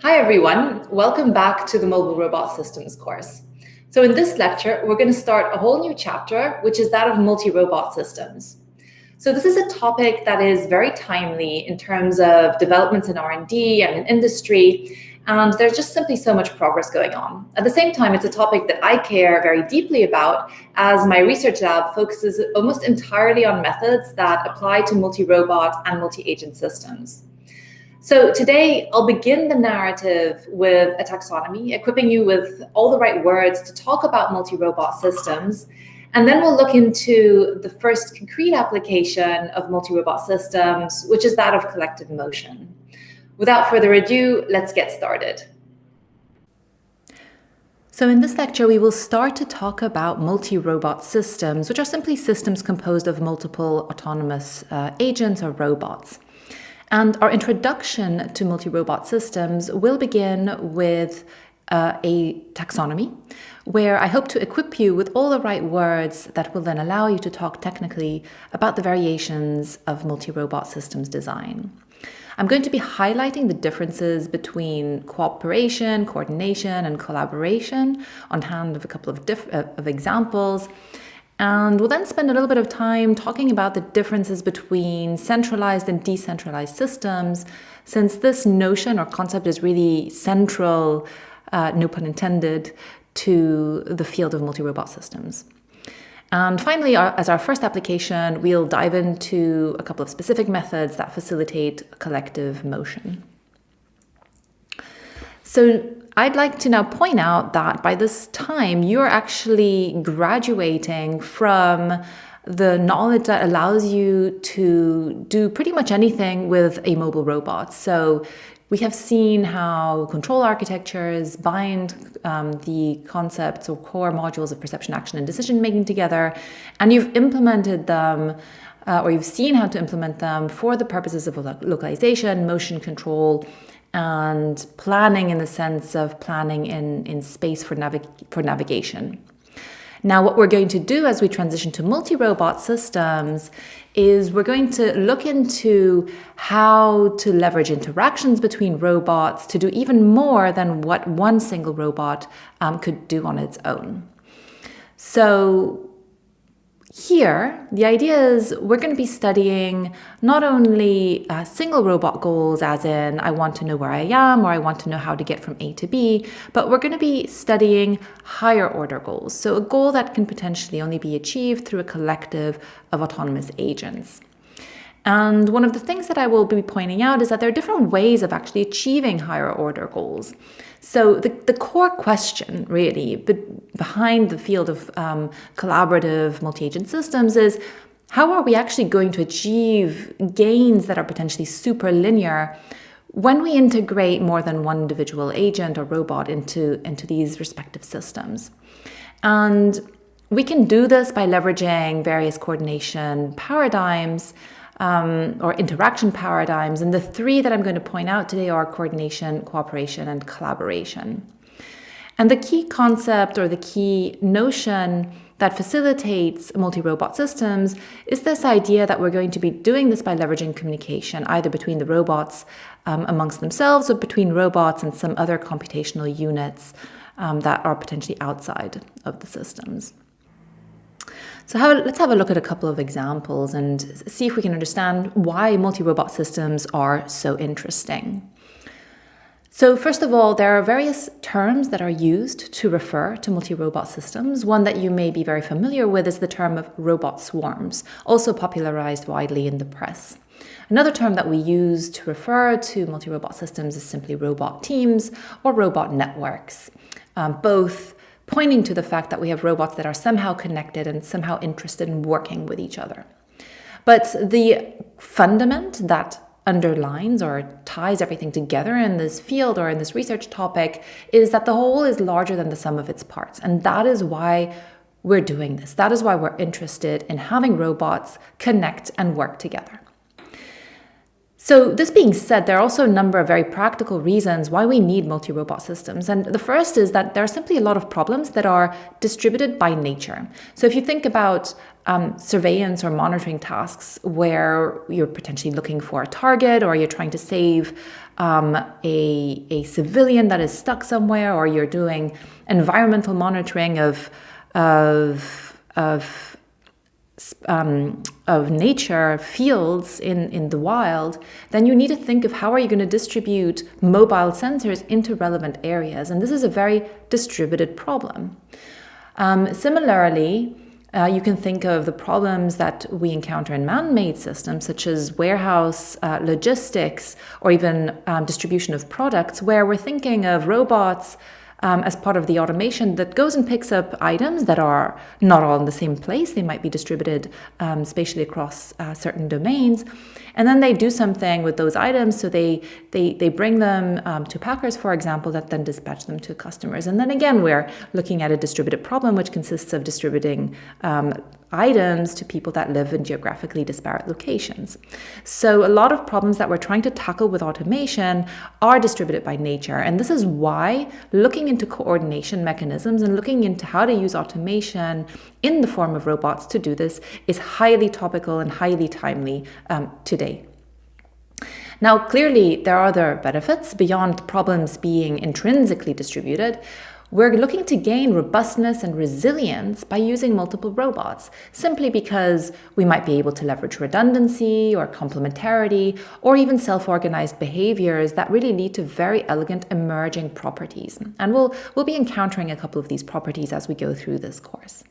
Hi everyone, welcome back to the MultiRobot Systems course. So in this lecture, we're going to start a whole new chapter, which is that of multi-robot systems. So this is a topic that is very timely in terms of developments in R&D and in industry, and there's just simply so much progress going on. At the same time, it's a topic that I care very deeply about, as my research lab focuses almost entirely on methods that apply to multi-robot and multi-agent systems. So today I'll begin the narrative with a taxonomy, equipping you with all the right words to talk about multi-robot systems. And then we'll look into the first concrete application of multi-robot systems, which is that of collective motion. Without further ado, let's get started. So in this lecture, we will start to talk about multi-robot systems, which are simply systems composed of multiple autonomous agents or robots. And our introduction to multi-robot systems will begin with a taxonomy, where I hope to equip you with all the right words that will then allow you to talk technically about the variations of multi-robot systems design. I'm going to be highlighting the differences between cooperation, coordination, and collaboration on hand of a couple of examples. And we'll then spend a little bit of time talking about the differences between centralized and decentralized systems, since this notion or concept is really central, no pun intended, to the field of multi-robot systems. And finally, as our first application, we'll dive into a couple of specific methods that facilitate collective motion. So I'd like to now point out that by this time, you're actually graduating from the knowledge that allows you to do pretty much anything with a mobile robot. So we have seen how control architectures bind the concepts or core modules of perception, action, and decision-making together, and you've implemented them or you've seen how to implement them for the purposes of localization, motion control, and planning in the sense of planning in space for navigation. Now, what we're going to do as we transition to multi-robot systems is we're going to look into how to leverage interactions between robots to do even more than what one single robot could do on its own. So here, the idea is we're going to be studying not only single robot goals, as in I want to know where I am or I want to know how to get from A to B, but we're going to be studying higher order goals. So a goal that can potentially only be achieved through a collective of autonomous agents. And one of the things that I will be pointing out is that there are different ways of actually achieving higher order goals. So the core question really behind the field of collaborative multi-agent systems is how are we actually going to achieve gains that are potentially super linear when we integrate more than one individual agent or robot into these respective systems? And we can do this by leveraging various coordination paradigms or interaction paradigms. And the three that I'm going to point out today are coordination, cooperation, and collaboration. And the key concept or the key notion that facilitates multi-robot systems is this idea that we're going to be doing this by leveraging communication, either between the robots amongst themselves or between robots and some other computational units that are potentially outside of the systems. So let's have a look at a couple of examples and see if we can understand why multi-robot systems are so interesting. So first of all, there are various terms that are used to refer to multi-robot systems. One that you may be very familiar with is the term of robot swarms, also popularized widely in the press. Another term that we use to refer to multi-robot systems is simply robot teams or robot networks, both pointing to the fact that we have robots that are somehow connected and somehow interested in working with each other. But the fundament that underlines or ties everything together in this field or in this research topic is that the whole is larger than the sum of its parts. And that is why we're doing this. That is why we're interested in having robots connect and work together. So this being said, there are also a number of very practical reasons why we need multi-robot systems. And the first is that there are simply a lot of problems that are distributed by nature. So if you think about surveillance or monitoring tasks where you're potentially looking for a target or you're trying to save a civilian that is stuck somewhere, or you're doing environmental monitoring of nature, fields in the wild, then you need to think of how are you going to distribute mobile sensors into relevant areas. And this is a very distributed problem. Similarly, you can think of the problems that we encounter in man-made systems, such as warehouse logistics, or even distribution of products, where we're thinking of robots as part of the automation that goes and picks up items that are not all in the same place. They might be distributed spatially across certain domains. And then they do something with those items. So they bring them to packers, for example, that then dispatch them to customers. And then again, we're looking at a distributed problem, which consists of distributing items to people that live in geographically disparate locations. So a lot of problems that we're trying to tackle with automation are distributed by nature. And this is why looking into coordination mechanisms and looking into how to use automation in the form of robots to do this is highly topical and highly timely today. Now, clearly, there are other benefits beyond problems being intrinsically distributed. We're looking to gain robustness and resilience by using multiple robots, simply because we might be able to leverage redundancy or complementarity, or even self-organized behaviors that really lead to very elegant emerging properties. And we'll be encountering a couple of these properties as we go through this course.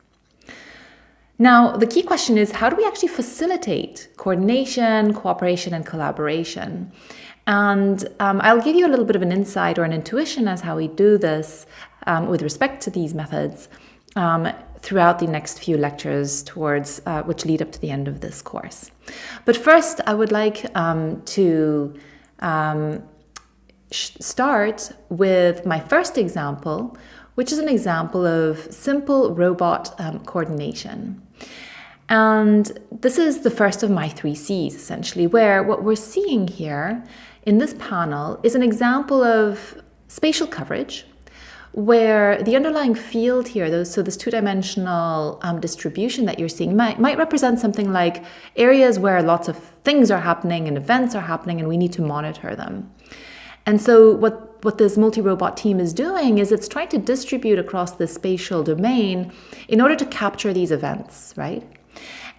Now, the key question is, how do we actually facilitate coordination, cooperation, and collaboration? And I'll give you a little bit of an insight or an intuition as how we do this with respect to these methods throughout the next few lectures towards which lead up to the end of this course. But first, I would like to start with my first example, which is an example of simple robot coordination. And this is the first of my 3 C's, essentially, where what we're seeing here in this panel is an example of spatial coverage, where the underlying field here, so this 2-dimensional distribution that you're seeing might represent something like areas where lots of things are happening and events are happening, and we need to monitor them. And so what this multi-robot team is doing is it's trying to distribute across the spatial domain in order to capture these events, right?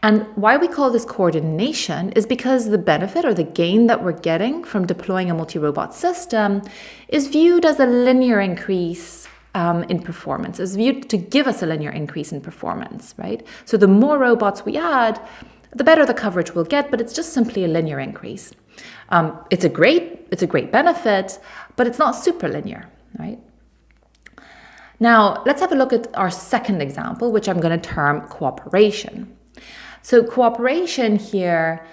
And why we call this coordination is because the benefit or the gain that we're getting from deploying a multi-robot system is viewed as a linear increase in performance, is viewed to give us a linear increase in performance, right? So the more robots we add, the better the coverage we'll get, but it's just simply a linear increase. It's a great benefit, but it's not super linear, right? Now, let's have a look at our second example, which I'm going to term cooperation. So cooperation here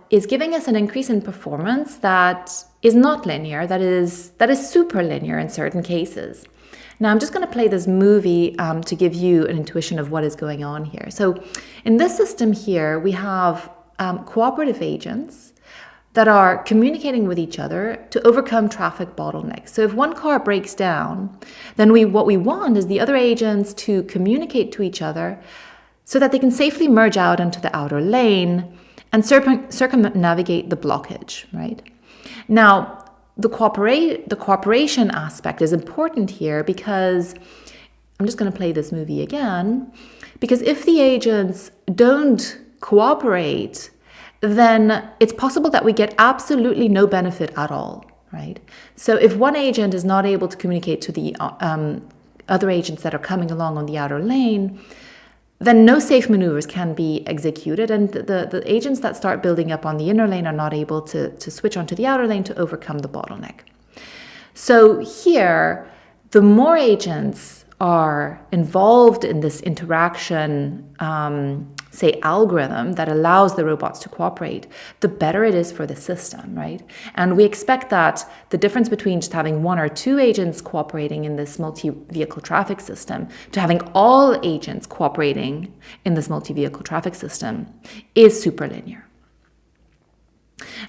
is giving us an increase in performance that is not linear, that is super linear in certain cases. Now, I'm just going to play this movie to give you an intuition of what is going on here. So in this system here, we have cooperative agents that are communicating with each other to overcome traffic bottlenecks. So if one car breaks down, then what we want is the other agents to communicate to each other so that they can safely merge out into the outer lane and circumnavigate the blockage, right? Now, the cooperation aspect is important here because, I'm just going to play this movie again, because if the agents don't cooperate, then it's possible that we get absolutely no benefit at all, right? So if one agent is not able to communicate to the other agents that are coming along on the outer lane, then no safe maneuvers can be executed, and the agents that start building up on the inner lane are not able to switch onto the outer lane to overcome the bottleneck. So here, the more agents are involved in this interaction, say, algorithm that allows the robots to cooperate, the better it is for the system, right? And we expect that the difference between just having 1 or 2 agents cooperating in this multi-vehicle traffic system to having all agents cooperating in this multi-vehicle traffic system is super linear.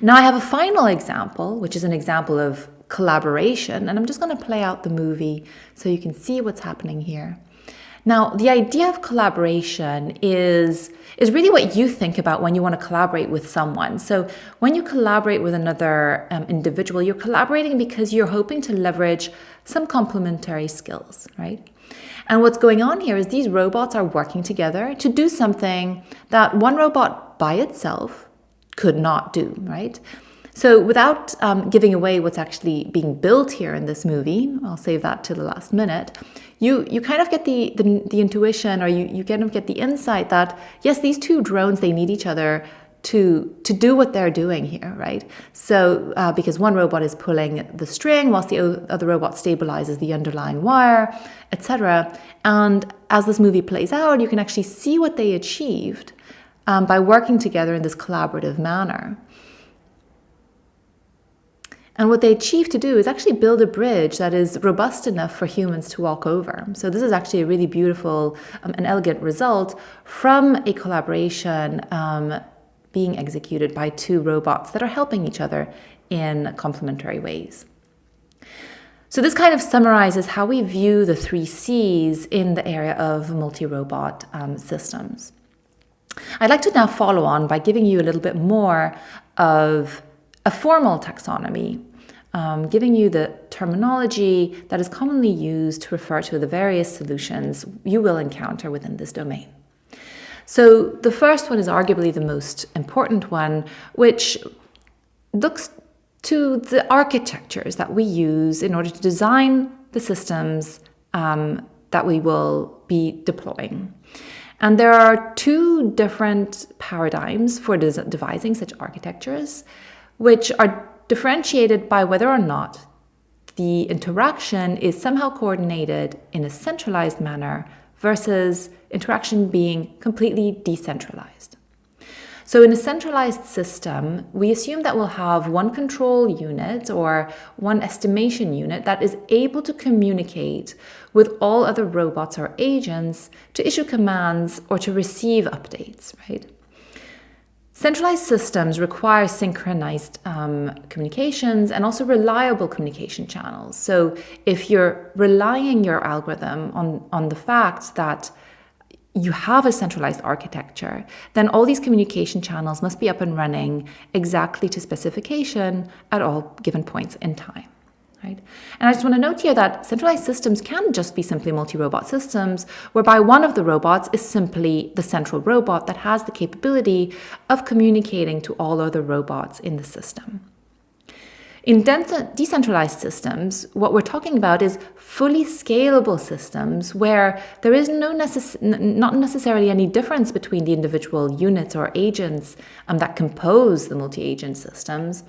Now, I have a final example, which is an example of collaboration, and I'm just going to play out the movie so you can see what's happening here. Now, the idea of collaboration is really what you think about when you want to collaborate with someone. So when you collaborate with another individual, you're collaborating because you're hoping to leverage some complementary skills, right? And what's going on here is these robots are working together to do something that one robot by itself could not do, right? So without giving away what's actually being built here in this movie, I'll save that to the last minute, you kind of get the intuition, or you kind of get the insight that, yes, these two drones, they need each other to do what they're doing here, right? So because one robot is pulling the string whilst the other robot stabilizes the underlying wire, etc. And as this movie plays out, you can actually see what they achieved by working together in this collaborative manner. And what they achieve to do is actually build a bridge that is robust enough for humans to walk over. So this is actually a really beautiful and elegant result from a collaboration being executed by two robots that are helping each other in complementary ways. So this kind of summarizes how we view the 3 C's in the area of multi-robot systems. I'd like to now follow on by giving you a little bit more of a formal taxonomy, giving you the terminology that is commonly used to refer to the various solutions you will encounter within this domain. So the first one is arguably the most important one, which looks to the architectures that we use in order to design the systems that we will be deploying. And there are 2 different paradigms for devising such architectures, which are differentiated by whether or not the interaction is somehow coordinated in a centralized manner versus interaction being completely decentralized. So in a centralized system, we assume that we'll have one control unit or one estimation unit that is able to communicate with all other robots or agents to issue commands or to receive updates, right? Centralized systems require synchronized communications and also reliable communication channels. So if you're relying your algorithm on the fact that you have a centralized architecture, then all these communication channels must be up and running exactly to specification at all given points in time. Right? And I just want to note here that centralized systems can just be simply multi-robot systems, whereby one of the robots is simply the central robot that has the capability of communicating to all other robots in the system. In decentralized systems, what we're talking about is fully scalable systems where there is not necessarily any difference between the individual units or agents that compose the multi-agent systems.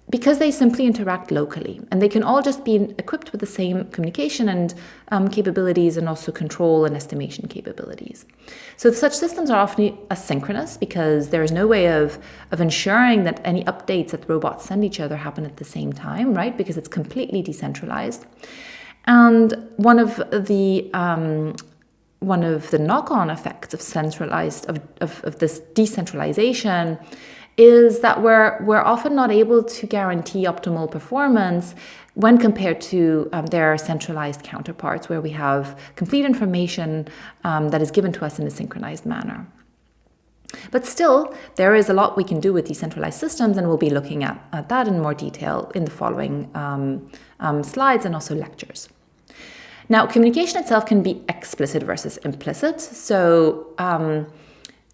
Because they simply interact locally, and they can all just be equipped with the same communication and capabilities, and also control and estimation capabilities. So such systems are often asynchronous because there is no way of ensuring that any updates that robots send each other happen at the same time, right? Because it's completely decentralized. And one of the knock-on effects of this decentralization is that we're often not able to guarantee optimal performance when compared to their centralized counterparts, where we have complete information that is given to us in a synchronized manner. But still, there is a lot we can do with decentralized systems, and we'll be looking at that in more detail in the following slides and also lectures. Now, communication itself can be explicit versus implicit. So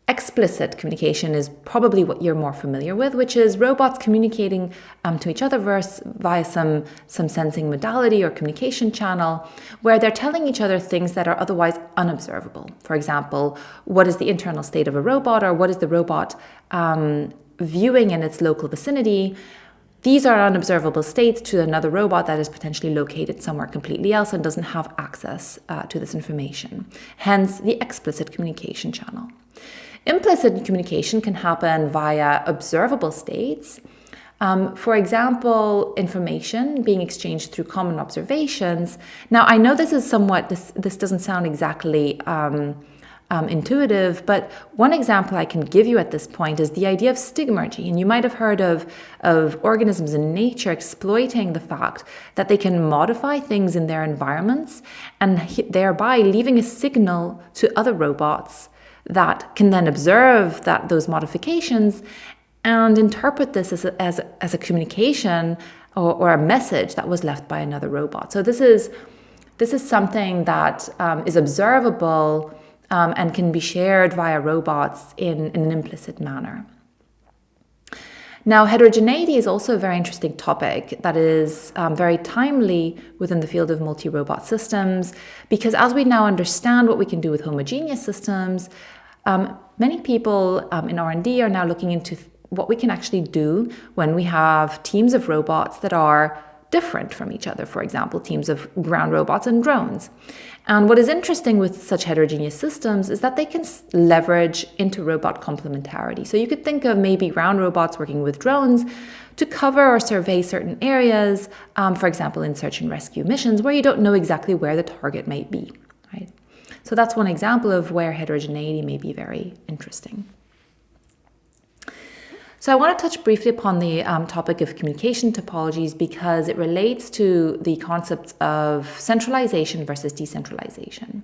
explicit communication is probably what you're more familiar with, which is robots communicating to each other via some sensing modality or communication channel, where they're telling each other things that are otherwise unobservable. For example, what is the internal state of a robot, or what is the robot viewing in its local vicinity? These are unobservable states to another robot that is potentially located somewhere completely else and doesn't have access to this information. Hence, the explicit communication channel. Implicit communication can happen via observable states. For example, information being exchanged through common observations. Now, I know this is this doesn't sound exactly intuitive, but one example I can give you at this point is the idea of stigmergy. And you might have heard of organisms in nature exploiting the fact that they can modify things in their environments and thereby leaving a signal to other robots that can then observe those modifications and interpret this as a communication or a message that was left by another robot. So this is something that is observable and can be shared via robots in an implicit manner. Now, heterogeneity is also a very interesting topic that is very timely within the field of multi-robot systems, because as we now understand what we can do with homogeneous systems, many people in R&D are now looking into what we can actually do when we have teams of robots that are different from each other, for example, teams of ground robots and drones. And what is interesting with such heterogeneous systems is that they can leverage inter-robot complementarity. So you could think of maybe ground robots working with drones to cover or survey certain areas, for example, in search and rescue missions where you don't know exactly where the target might be, right? So that's one example of where heterogeneity may be very interesting. So I want to touch briefly upon the topic of communication topologies because it relates to the concepts of centralization versus decentralization.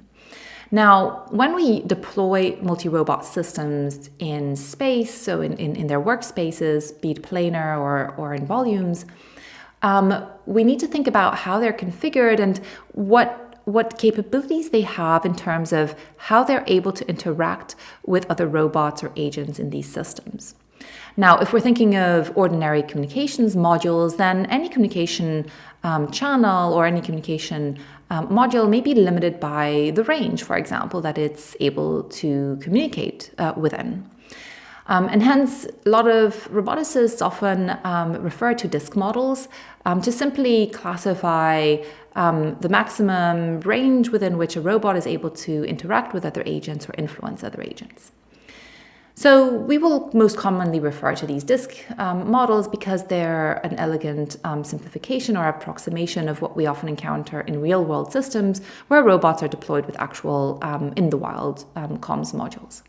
Now, when we deploy multi-robot systems in space, so in their workspaces, be it planar or in volumes, we need to think about how they're configured and what capabilities they have in terms of how they're able to interact with other robots or agents in these systems. Now, if we're thinking of ordinary communications modules, then any communication channel or any communication module may be limited by the range, for example, that it's able to communicate within. And hence, a lot of roboticists often refer to disk models to simply classify the maximum range within which a robot is able to interact with other agents or influence other agents. So we will most commonly refer to these disk models because they're an elegant simplification or approximation of what we often encounter in real-world systems where robots are deployed with actual in-the-wild comms modules.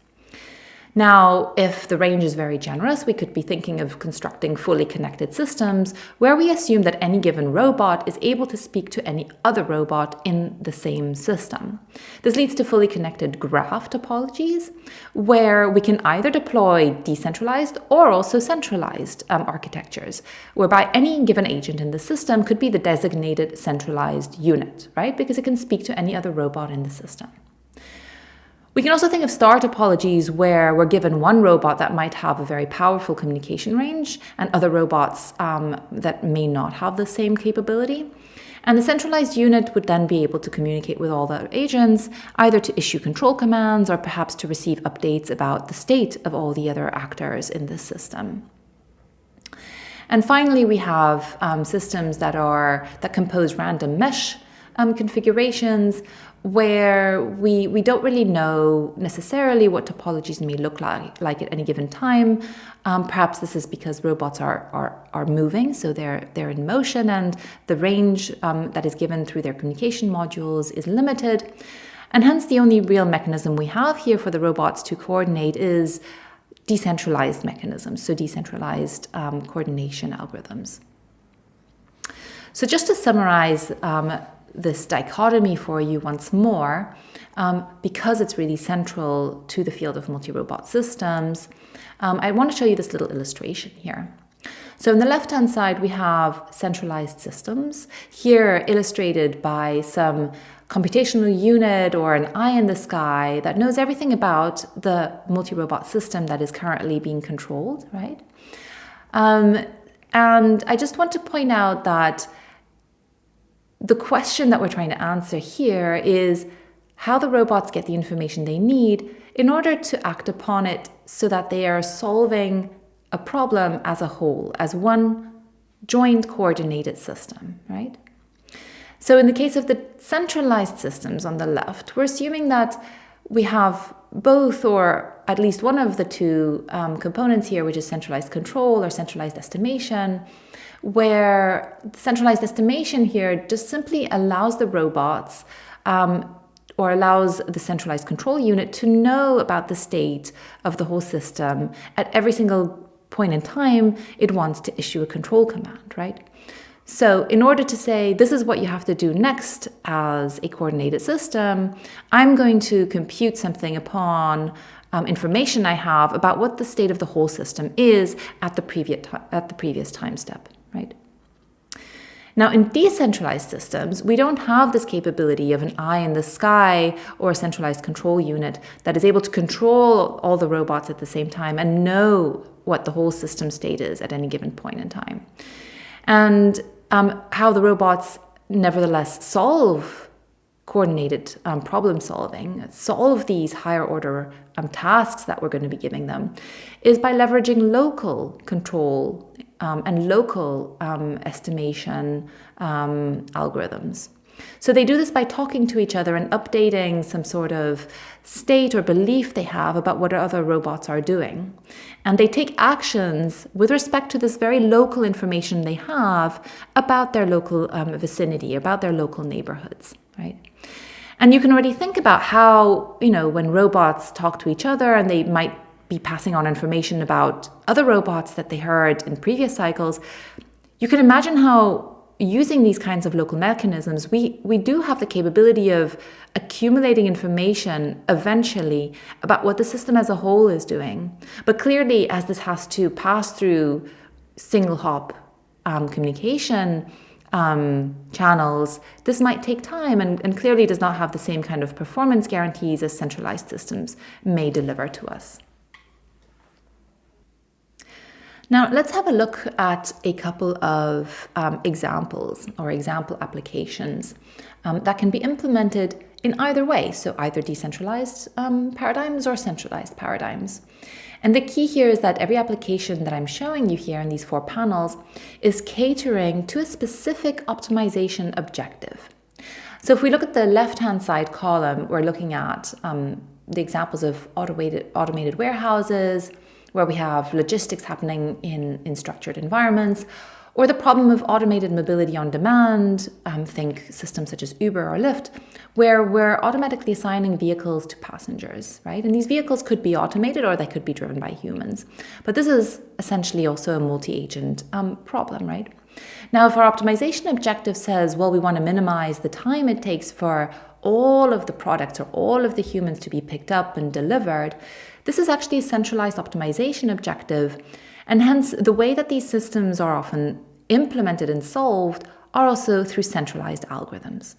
Now, if the range is very generous, we could be thinking of constructing fully connected systems where we assume that any given robot is able to speak to any other robot in the same system. This leads to fully connected graph topologies, where we can either deploy decentralized or also centralized architectures, whereby any given agent in the system could be the designated centralized unit, right? Because it can speak to any other robot in the system. We can also think of star topologies where we're given one robot that might have a very powerful communication range and other robots that may not have the same capability. And the centralized unit would then be able to communicate with all the agents, either to issue control commands or perhaps to receive updates about the state of all the other actors in this system. And finally, we have systems that compose random mesh configurations where we don't really know necessarily what topologies may look like at any given time. Perhaps this is because robots are moving, so they're in motion, and the range that is given through their communication modules is limited. And hence the only real mechanism we have here for the robots to coordinate is decentralized mechanisms, so decentralized coordination algorithms. So just to summarize this dichotomy for you once more, because it's really central to the field of multi-robot systems, I want to show you this little illustration here. So on the left-hand side, we have centralized systems, here illustrated by some computational unit or an eye in the sky that knows everything about the multi-robot system that is currently being controlled, right? And I just want to point out that the question that we're trying to answer here is how the robots get the information they need in order to act upon it so that they are solving a problem as a whole, as one joint coordinated system, right? So in the case of the centralized systems on the left, we're assuming that we have both or at least one of the two components here, which is centralized control or centralized estimation, where centralized estimation here just simply allows the robots or allows the centralized control unit to know about the state of the whole system at every single point in time it wants to issue a control command, right? So in order to say, this is what you have to do next as a coordinated system, I'm going to compute something upon information I have about what the state of the whole system is at the previous time step, right? Now, in decentralized systems, we don't have this capability of an eye in the sky or a centralized control unit that is able to control all the robots at the same time and know what the whole system state is at any given point in time. And how the robots nevertheless solve coordinated problem solving, solve these higher order tasks that we're going to be giving them, is by leveraging local control and local estimation algorithms. So they do this by talking to each other and updating some sort of state or belief they have about what other robots are doing. And they take actions with respect to this very local information they have about their local vicinity, about their local neighborhoods, right? And you can already think about how, when robots talk to each other and they might be passing on information about other robots that they heard in previous cycles, you can imagine how using these kinds of local mechanisms, we do have the capability of accumulating information eventually about what the system as a whole is doing. But clearly, as this has to pass through single hop communication channels, this might take time and clearly does not have the same kind of performance guarantees as centralized systems may deliver to us. Now, let's have a look at a couple of examples or example applications that can be implemented in either way, so either decentralized paradigms or centralized paradigms. And the key here is that every application that I'm showing you here in these 4 panels is catering to a specific optimization objective. So if we look at the left-hand side column, we're looking at the examples of automated warehouses, where we have logistics happening in structured environments, or the problem of automated mobility on demand, think systems such as Uber or Lyft, where we're automatically assigning vehicles to passengers, right? And these vehicles could be automated or they could be driven by humans. But this is essentially also a multi-agent problem, right? Now, if our optimization objective says, well, we want to minimize the time it takes for all of the products or all of the humans to be picked up and delivered, this is actually a centralized optimization objective. And hence, the way that these systems are often implemented and solved are also through centralized algorithms.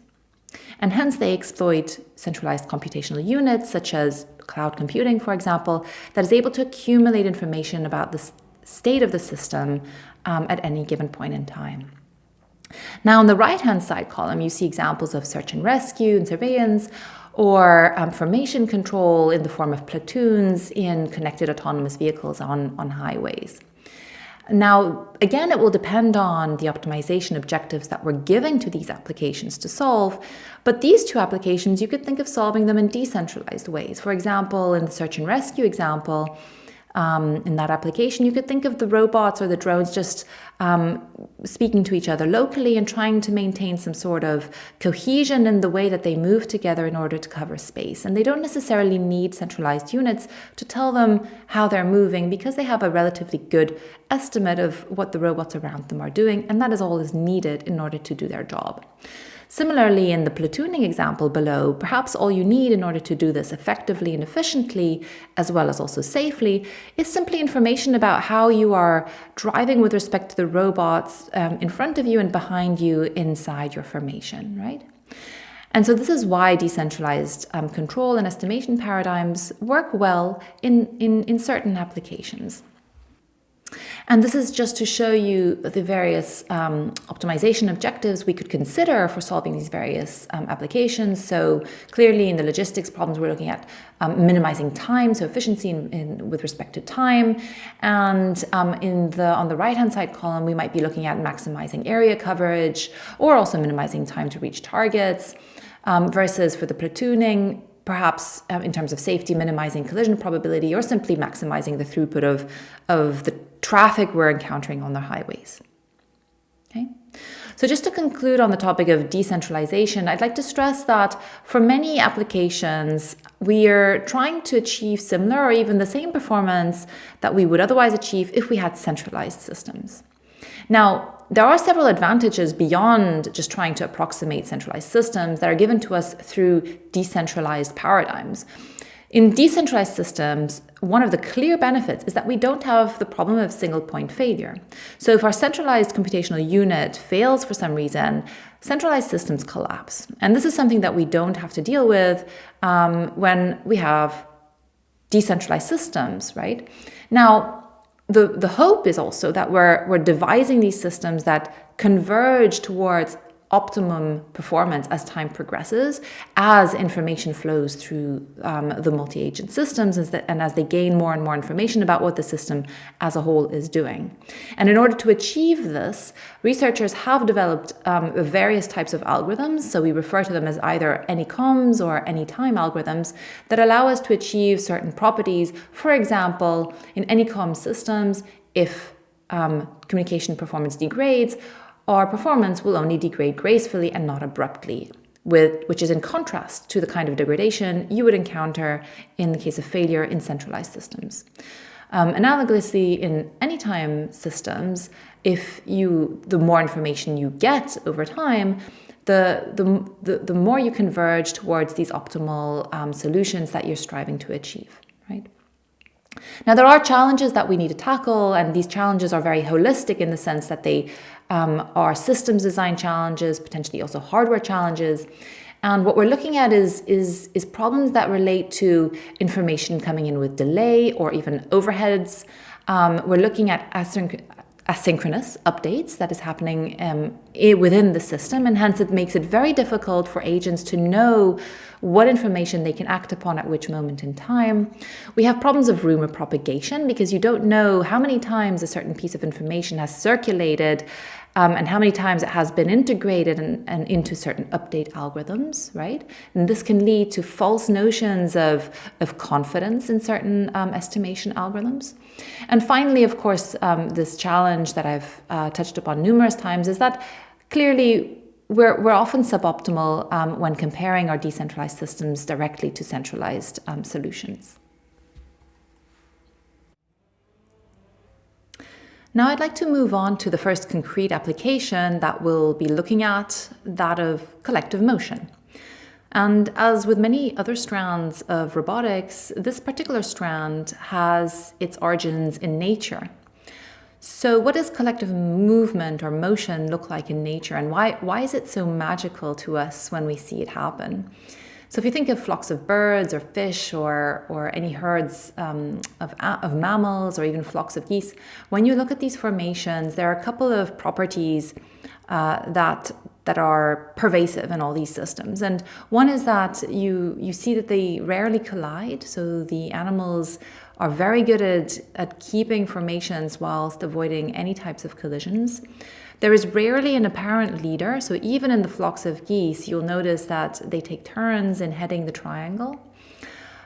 And hence, they exploit centralized computational units, such as cloud computing, for example, that is able to accumulate information about the state of the system at any given point in time. Now, on the right-hand side column, you see examples of search and rescue and surveillance, or formation control in the form of platoons in connected autonomous vehicles on highways. Now, again, it will depend on the optimization objectives that we're giving to these applications to solve, but these 2 applications, you could think of solving them in decentralized ways. For example, in the search and rescue example, in that application, you could think of the robots or the drones just speaking to each other locally and trying to maintain some sort of cohesion in the way that they move together in order to cover space. And they don't necessarily need centralized units to tell them how they're moving because they have a relatively good estimate of what the robots around them are doing, and that is all is needed in order to do their job. Similarly, in the platooning example below, perhaps all you need in order to do this effectively and efficiently, as well as also safely, is simply information about how you are driving with respect to the robots in front of you and behind you inside your formation, right? And so this is why decentralized control and estimation paradigms work well in certain applications. And this is just to show you the various optimization objectives we could consider for solving these various applications. So clearly in the logistics problems, we're looking at minimizing time, so efficiency with respect to time. And on the right-hand side column, we might be looking at maximizing area coverage or also minimizing time to reach targets, versus for the platooning, perhaps in terms of safety, minimizing collision probability, or simply maximizing the throughput of the traffic we're encountering on the highways. Okay, So just to conclude on the topic of decentralization, I'd like to stress that for many applications, we are trying to achieve similar or even the same performance that we would otherwise achieve if we had centralized systems. Now, there are several advantages beyond just trying to approximate centralized systems that are given to us through decentralized paradigms. In decentralized systems, one of the clear benefits is that we don't have the problem of single point failure. So if our centralized computational unit fails for some reason, centralized systems collapse. And this is something that we don't have to deal with when we have decentralized systems, right? Now, the hope is also that we're devising these systems that converge towards optimum performance as time progresses, as information flows through the multi-agent systems and as they gain more and more information about what the system as a whole is doing. And in order to achieve this, researchers have developed various types of algorithms, so we refer to them as either anycoms or anytime algorithms, that allow us to achieve certain properties. For example, in anycom systems, if communication performance degrades, our performance will only degrade gracefully and not abruptly, which is in contrast to the kind of degradation you would encounter in the case of failure in centralized systems. Analogously, in anytime systems, the more information you get over time, the more you converge towards these optimal solutions that you're striving to achieve, right? Now, there are challenges that we need to tackle, and these challenges are very holistic in the sense that they are systems design challenges, potentially also hardware challenges. And what we're looking at is problems that relate to information coming in with delay or even overheads. We're looking at asynchronous updates that is happening within the system, and hence it makes it very difficult for agents to know what information they can act upon at which moment in time. We have problems of rumor propagation because you don't know how many times a certain piece of information has circulated and how many times it has been integrated and into certain update algorithms, right? And this can lead to false notions of confidence in certain estimation algorithms. And finally, of course, this challenge that I've touched upon numerous times is that clearly we're often suboptimal when comparing our decentralized systems directly to centralized solutions. Now I'd like to move on to the first concrete application that we'll be looking at, that of collective motion. And as with many other strands of robotics, this particular strand has its origins in nature. So what does collective movement or motion look like in nature, and why is it so magical to us when we see it happen? So if you think of flocks of birds or fish or any herds of mammals or even flocks of geese, when you look at these formations, there are a couple of properties that are pervasive in all these systems. And one is that you see that they rarely collide. So the animals are very good at keeping formations whilst avoiding any types of collisions. There is rarely an apparent leader. So even in the flocks of geese, you'll notice that they take turns in heading the triangle.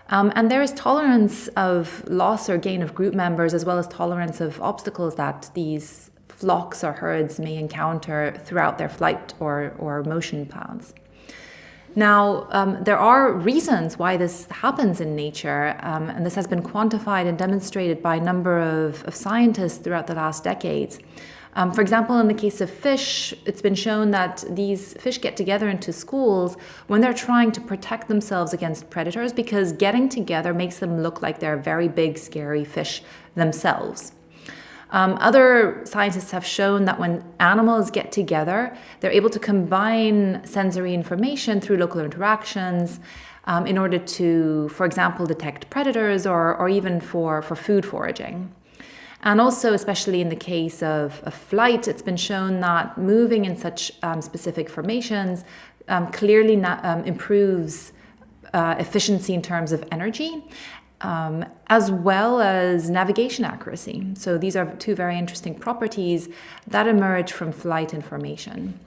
And there is tolerance of loss or gain of group members, as well as tolerance of obstacles that these flocks or herds may encounter throughout their flight or motion paths. Now, there are reasons why this happens in nature, and this has been quantified and demonstrated by a number of scientists throughout the last decades. For example, in the case of fish, it's been shown that these fish get together into schools when they're trying to protect themselves against predators, because getting together makes them look like they're very big, scary fish themselves. Other scientists have shown that when animals get together, they're able to combine sensory information through local interactions in order to, for example, detect predators or even for food foraging. And also, especially in the case of flight, it's been shown that moving in such specific formations clearly improves efficiency in terms of energy, as well as navigation accuracy. So these are two very interesting properties that emerge from flight information.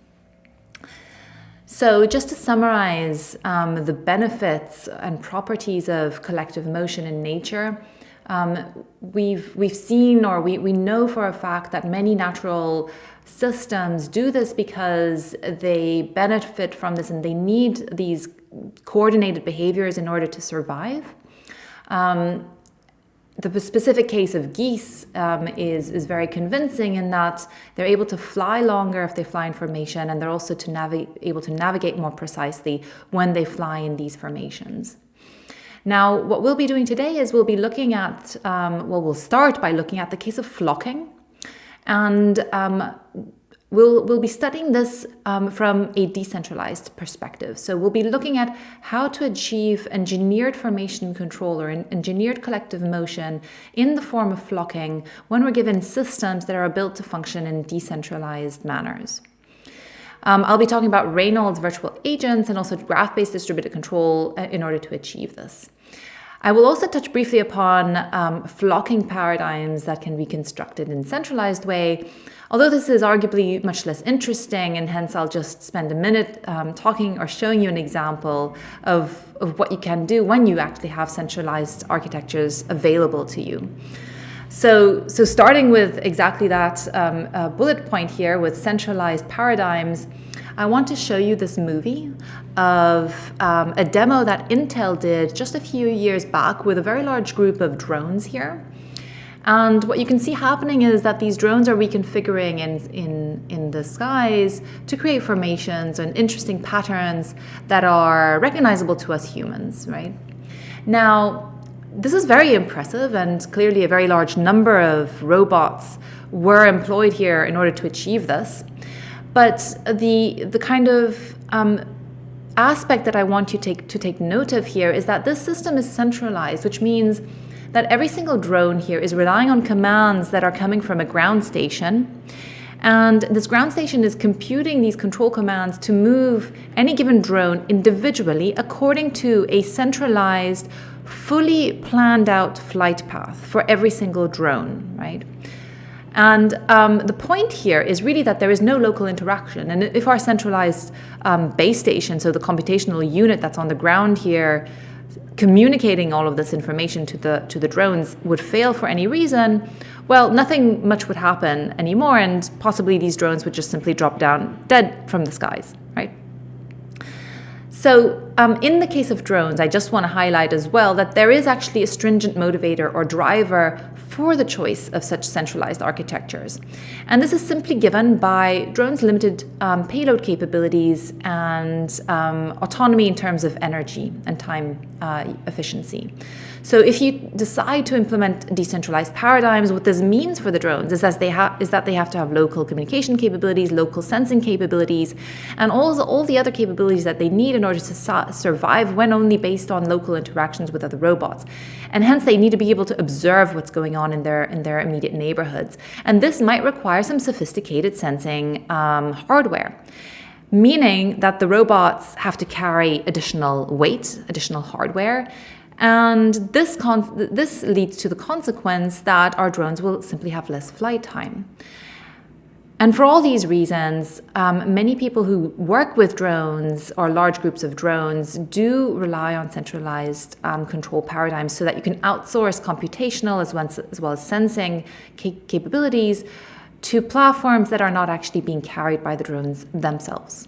So just to summarize the benefits and properties of collective motion in nature, we've seen, or we know for a fact that many natural systems do this because they benefit from this and they need these coordinated behaviors in order to survive. The specific case of geese is very convincing in that they're able to fly longer if they fly in formation, and they're also able to navigate more precisely when they fly in these formations. Now, what we'll be doing today is we'll be looking at, we'll start by looking at the case of flocking, and we'll be studying this from a decentralized perspective. So we'll be looking at how to achieve engineered formation control or engineered collective motion in the form of flocking when we're given systems that are built to function in decentralized manners. I'll be talking about Reynolds virtual agents and also graph-based distributed control in order to achieve this. I will also touch briefly upon flocking paradigms that can be constructed in a centralized way, although this is arguably much less interesting, and hence I'll just spend a minute talking or showing you an example of what you can do when you actually have centralized architectures available to you. So starting with exactly that bullet point here with centralized paradigms, I want to show you this movie of a demo that Intel did just a few years back with a very large group of drones here. And what you can see happening is that these drones are reconfiguring in the skies to create formations and interesting patterns that are recognizable to us humans, right? Now, this is very impressive, and clearly a very large number of robots were employed here in order to achieve this. But the kind of aspect that I want you to take note of here is that this system is centralized, which means that every single drone here is relying on commands that are coming from a ground station. And this ground station is computing these control commands to move any given drone individually according to a centralized, fully planned out flight path for every single drone, right? And the point here is really that there is no local interaction. And if our centralized base station, so the computational unit that's on the ground here, communicating all of this information to the drones would fail for any reason, well, nothing much would happen anymore, and possibly these drones would just simply drop down dead from the skies, right? So in the case of drones, I just want to highlight as well that there is actually a stringent motivator or driver for the choice of such centralized architectures. And this is simply given by drones' limited payload capabilities and autonomy in terms of energy and time efficiency. So if you decide to implement decentralized paradigms, what this means for the drones is that they have to have local communication capabilities, local sensing capabilities, and all the other capabilities that they need in order to survive when only based on local interactions with other robots. And hence they need to be able to observe what's going on in their immediate neighborhoods. And this might require some sophisticated sensing hardware, meaning that the robots have to carry additional weight, additional hardware. And this leads to the consequence that our drones will simply have less flight time. And for all these reasons, many people who work with drones or large groups of drones do rely on centralized control paradigms so that you can outsource computational as well as sensing capabilities to platforms that are not actually being carried by the drones themselves.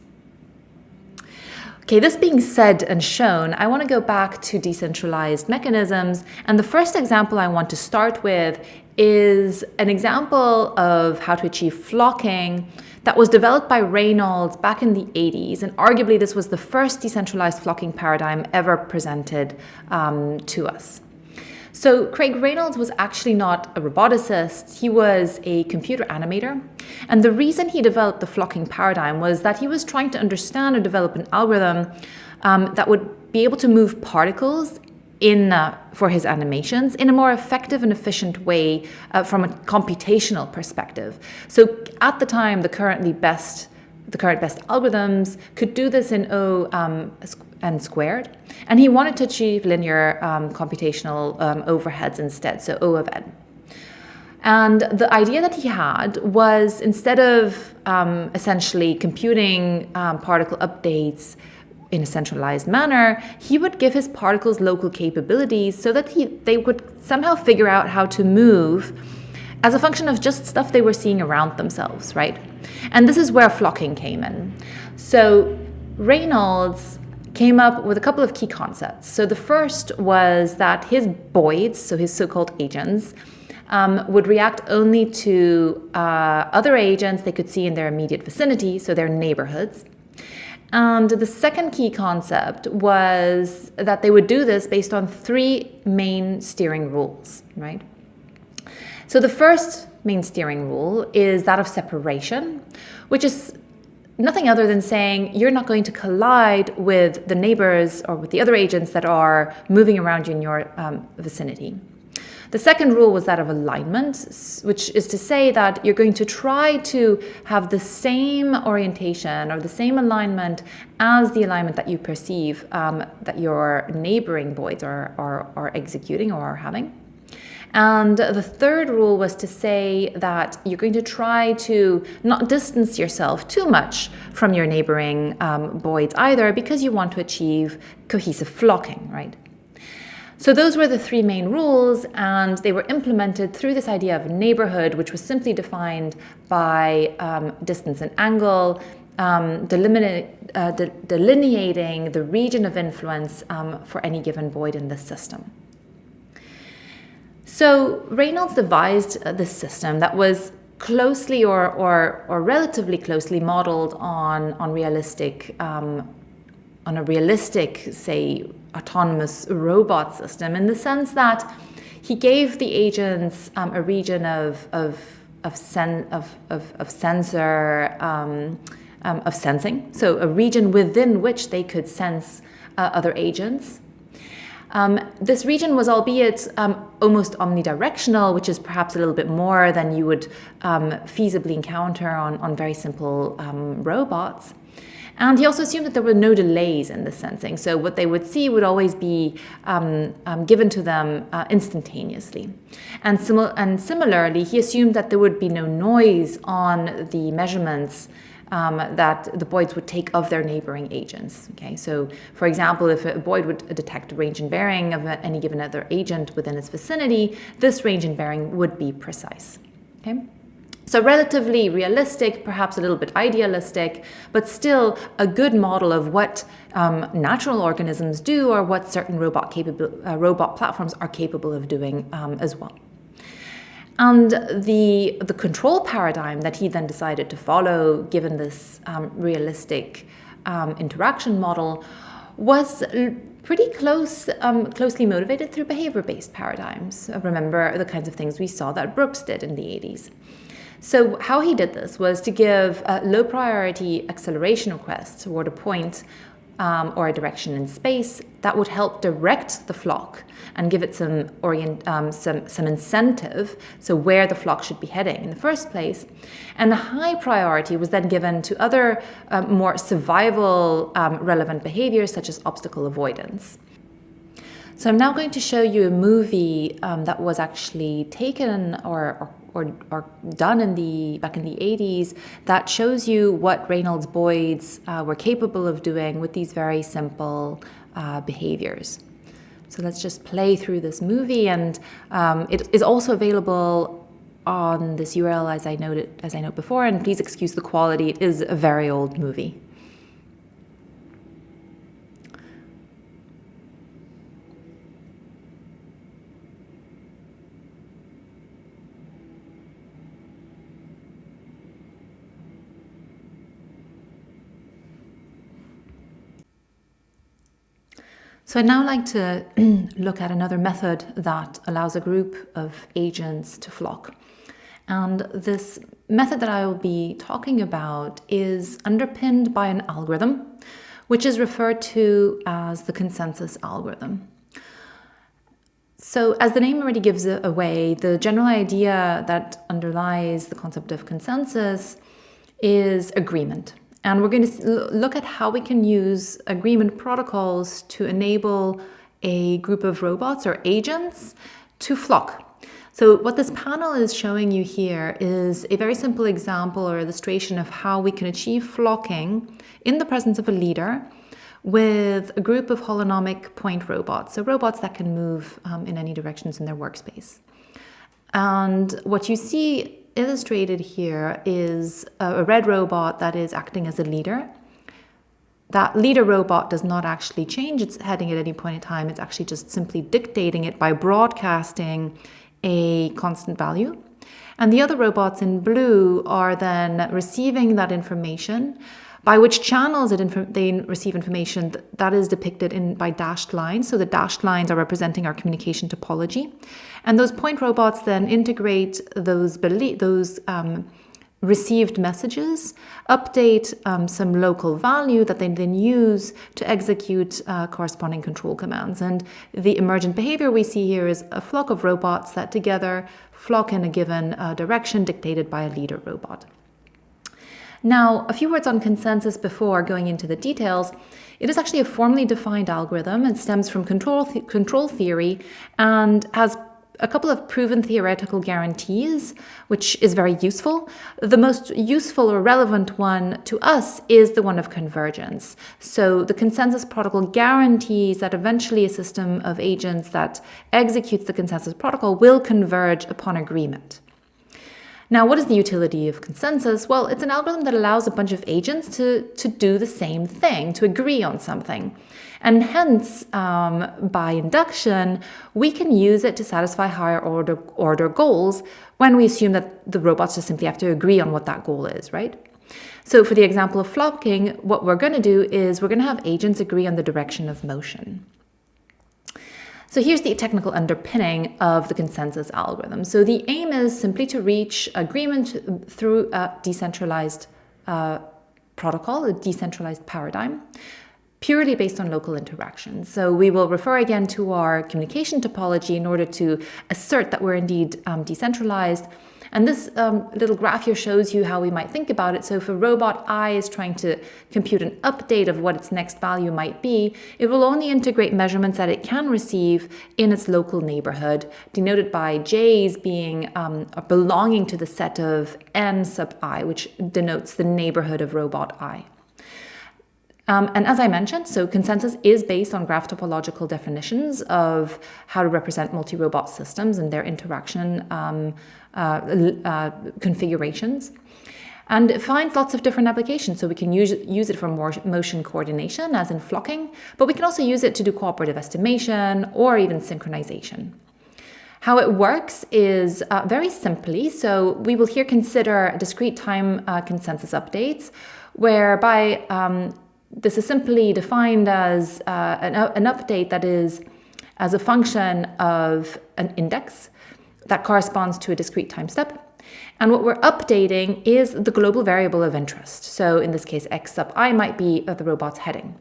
Okay, this being said and shown, I want to go back to decentralized mechanisms. And the first example I want to start with is an example of how to achieve flocking that was developed by Reynolds back in the 80s. And arguably, this was the first decentralized flocking paradigm ever presented to us. So Craig Reynolds was actually not a roboticist, he was a computer animator. And the reason he developed the flocking paradigm was that he was trying to understand or develop an algorithm that would be able to move particles for his animations in a more effective and efficient way from a computational perspective. So at the time, the current best algorithms could do this in O n squared, and he wanted to achieve linear computational overheads instead, so O of n. And the idea that he had was, instead of essentially computing particle updates in a centralized manner, he would give his particles local capabilities so that they would somehow figure out how to move as a function of just stuff they were seeing around themselves, right? And this is where flocking came in. So Reynolds came up with a couple of key concepts. So the first was that his boids, so his so-called agents, would react only to other agents they could see in their immediate vicinity, so their neighborhoods. And the second key concept was that they would do this based on three main steering rules, right? So the first main steering rule is that of separation, which is nothing other than saying you're not going to collide with the neighbors or with the other agents that are moving around you in your vicinity. The second rule was that of alignment, which is to say that you're going to try to have the same orientation or the same alignment as the alignment that you perceive that your neighboring boids are executing or are having. And the third rule was to say that you're going to try to not distance yourself too much from your neighboring boids either, because you want to achieve cohesive flocking, right? So those were the three main rules, and they were implemented through this idea of neighborhood, which was simply defined by distance and angle, delineating the region of influence for any given boid in the system. So Reynolds devised this system that was closely or relatively closely modeled on a realistic, say, autonomous robot system, in the sense that he gave the agents a region of sensing, so a region within which they could sense other agents. This region was, albeit almost omnidirectional, which is perhaps a little bit more than you would feasibly encounter on very simple robots. And he also assumed that there were no delays in the sensing. So what they would see would always be given to them instantaneously. And similarly, he assumed that there would be no noise on the measurements that the boids would take of their neighboring agents. Okay, so for example, if a boid would detect range and bearing of any given other agent within its vicinity, this range and bearing would be precise. Okay, so relatively realistic, perhaps a little bit idealistic, but still a good model of what natural organisms do, or what certain robot platforms are capable of doing as well. And the control paradigm that he then decided to follow, given this realistic interaction model, was pretty closely motivated through behavior-based paradigms. Remember the kinds of things we saw that Brooks did in the 80s. So how he did this was to give low priority acceleration requests toward a point or a direction in space that would help direct the flock and give it some incentive, so where the flock should be heading in the first place. And the high priority was then given to other more survival relevant behaviors, such as obstacle avoidance. So I'm now going to show you a movie that was actually taken or done back in the 80s, that shows you what Reynolds boids were capable of doing with these very simple behaviors. So let's just play through this movie, and it is also available on this URL as I noted before, and please excuse the quality, it is a very old movie. So I'd now like to look at another method that allows a group of agents to flock. And this method that I will be talking about is underpinned by an algorithm, which is referred to as the consensus algorithm. So as the name already gives away, the general idea that underlies the concept of consensus is agreement. And we're going to look at how we can use agreement protocols to enable a group of robots or agents to flock. So what this panel is showing you here is a very simple example or illustration of how we can achieve flocking in the presence of a leader with a group of holonomic point robots, so robots that can move in any directions in their workspace. And what you see illustrated here is a red robot that is acting as a leader. That leader robot does not actually change its heading at any point in time. It's actually just simply dictating it by broadcasting a constant value. And the other robots in blue are then receiving that information, by which channels they receive information that is depicted by dashed lines. So the dashed lines are representing our communication topology. And those point robots then integrate those received messages, update some local value that they then use to execute corresponding control commands. And the emergent behavior we see here is a flock of robots that together flock in a given direction dictated by a leader robot. Now, a few words on consensus before going into the details. It is actually a formally defined algorithm. It stems from control theory and has a couple of proven theoretical guarantees, which is very useful. The most useful or relevant one to us is the one of convergence. So the consensus protocol guarantees that eventually a system of agents that executes the consensus protocol will converge upon agreement. Now, what is the utility of consensus? Well, it's an algorithm that allows a bunch of agents to do the same thing, to agree on something. And hence, by induction, we can use it to satisfy higher order goals when we assume that the robots just simply have to agree on what that goal is, right? So for the example of flocking, what we're going to do is we're going to have agents agree on the direction of motion. So here's the technical underpinning of the consensus algorithm. So the aim is simply to reach agreement through a decentralized protocol, a decentralized paradigm, purely based on local interactions. So we will refer again to our communication topology in order to assert that we're indeed decentralized. And this little graph here shows you how we might think about it. So if a robot I is trying to compute an update of what its next value might be, it will only integrate measurements that it can receive in its local neighborhood, denoted by J's being belonging to the set of n sub I, which denotes the neighborhood of robot I. And as I mentioned, so consensus is based on graph topological definitions of how to represent multi-robot systems and their interaction configurations. And it finds lots of different applications. So we can use it for more motion coordination, as in flocking, but we can also use it to do cooperative estimation or even synchronization. How it works is very simply. So we will here consider discrete time consensus updates, whereby this is simply defined as an update that is as a function of an index that corresponds to a discrete time step. And what we're updating is the global variable of interest. So in this case, x sub I might be the robot's heading.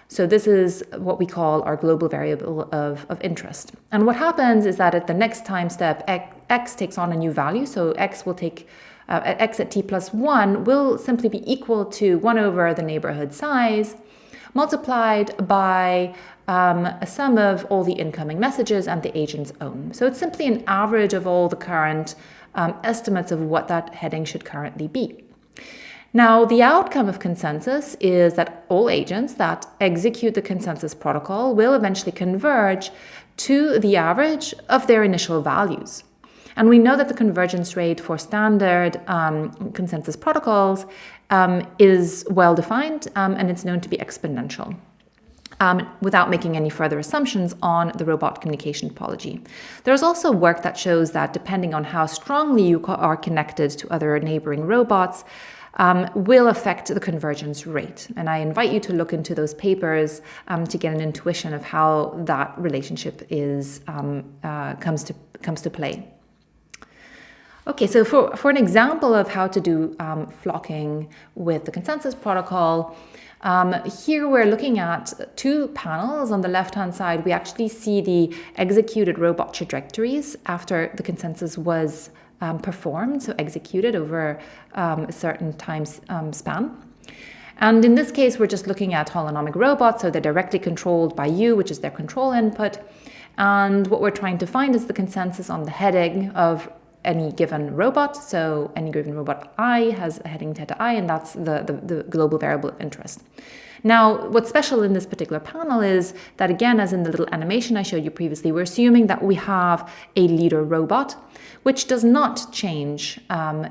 So this is what we call our global variable of interest. And what happens is that at the next time step, x takes on a new value. So x will take x at t plus 1 will simply be equal to 1 over the neighborhood size multiplied by a sum of all the incoming messages and the agent's own. So it's simply an average of all the current estimates of what that heading should currently be. Now, the outcome of consensus is that all agents that execute the consensus protocol will eventually converge to the average of their initial values. And we know that the convergence rate for standard consensus protocols is well defined, and it's known to be exponential, without making any further assumptions on the robot communication topology. There's also work that shows that depending on how strongly you are connected to other neighboring robots, will affect the convergence rate. And I invite you to look into those papers to get an intuition of how that relationship is comes to play. Okay, so for an example of how to do flocking with the consensus protocol, here we're looking at two panels. On the left-hand side, we actually see the executed robot trajectories after the consensus was performed, so executed over a certain time span. And in this case, we're just looking at holonomic robots, so they're directly controlled by you, which is their control input. And what we're trying to find is the consensus on the heading of any given robot. So any given robot I has a heading theta I, and that's the global variable of interest. Now, what's special in this particular panel is that, again, as in the little animation I showed you previously, we're assuming that we have a leader robot, which does not change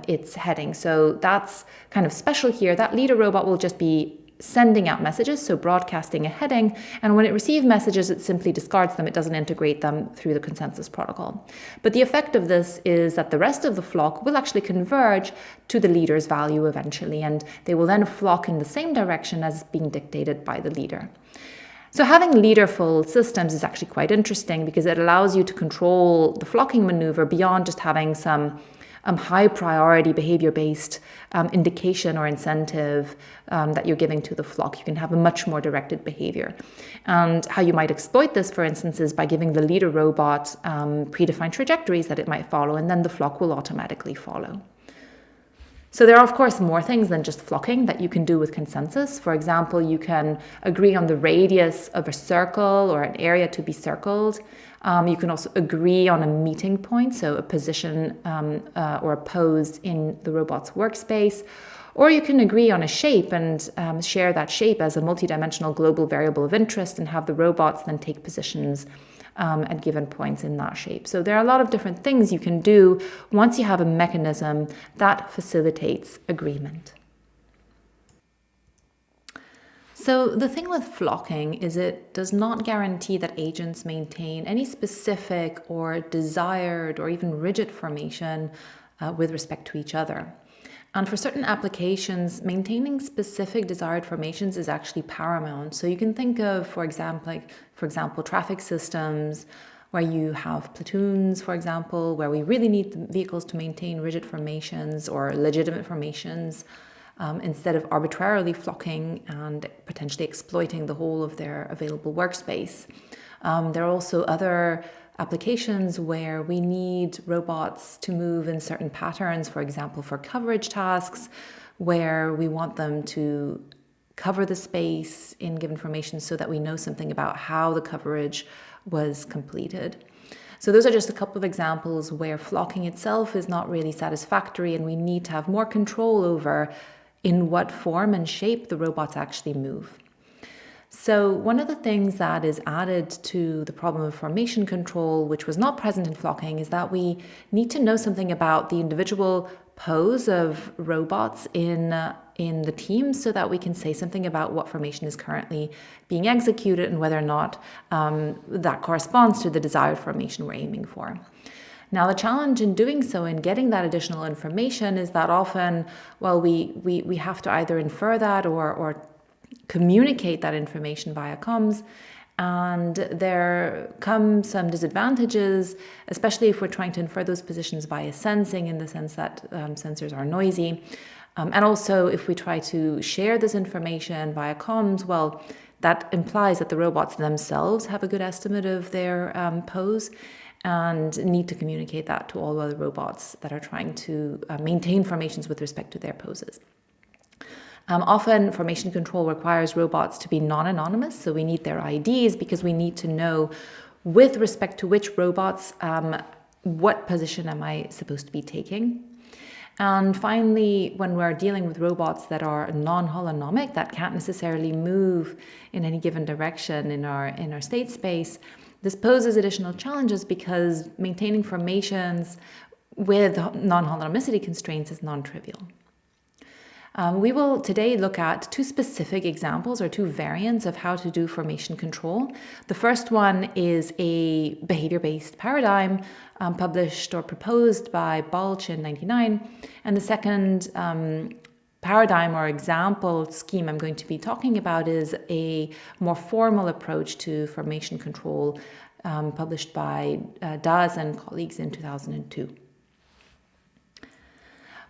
its heading. So that's kind of special here. That leader robot will just be sending out messages, so broadcasting a heading, and when it receives messages, it simply discards them. It doesn't integrate them through the consensus protocol. But the effect of this is that the rest of the flock will actually converge to the leader's value eventually, and they will then flock in the same direction as being dictated by the leader. So having leaderful systems is actually quite interesting because it allows you to control the flocking maneuver beyond just having some high priority behavior-based indication or incentive that you're giving to the flock. You can have a much more directed behavior. And how you might exploit this, for instance, is by giving the leader robot predefined trajectories that it might follow, and then the flock will automatically follow. So there are, of course, more things than just flocking that you can do with consensus. For example, you can agree on the radius of a circle or an area to be circled. You can also agree on a meeting point, so a position or a pose in the robot's workspace. Or you can agree on a shape and share that shape as a multidimensional global variable of interest and have the robots then take positions at given points in that shape. So there are a lot of different things you can do once you have a mechanism that facilitates agreement. So the thing with flocking is it does not guarantee that agents maintain any specific or desired or even rigid formation with respect to each other. And for certain applications, maintaining specific desired formations is actually paramount. So you can think of, for example, traffic systems where you have platoons, for example, where we really need the vehicles to maintain rigid formations or legitimate formations instead of arbitrarily flocking and potentially exploiting the whole of their available workspace. There are also other applications where we need robots to move in certain patterns, for example, for coverage tasks, where we want them to cover the space in given formations so that we know something about how the coverage was completed. So those are just a couple of examples where flocking itself is not really satisfactory and we need to have more control over in what form and shape the robots actually move. So one of the things that is added to the problem of formation control, which was not present in flocking, is that we need to know something about the individual pose of robots in the team so that we can say something about what formation is currently being executed and whether or not that corresponds to the desired formation we're aiming for. Now, the challenge in doing so, in getting that additional information, is that often, well, we have to either infer that or communicate that information via comms, and there come some disadvantages, especially if we're trying to infer those positions via sensing, in the sense that sensors are noisy. And also, if we try to share this information via comms, well, that implies that the robots themselves have a good estimate of their pose and need to communicate that to all other robots that are trying to maintain formations with respect to their poses. Often, formation control requires robots to be non-anonymous, so we need their IDs because we need to know with respect to which robots, what position am I supposed to be taking. And finally, when we're dealing with robots that are non-holonomic, that can't necessarily move in any given direction in our state space, this poses additional challenges because maintaining formations with non-holonomicity constraints is non-trivial. We will today look at two specific examples or two variants of how to do formation control. The first one is a behavior-based paradigm published or proposed by Balch in 1999. And the second paradigm or example scheme I'm going to be talking about is a more formal approach to formation control published by Daz and colleagues in 2002.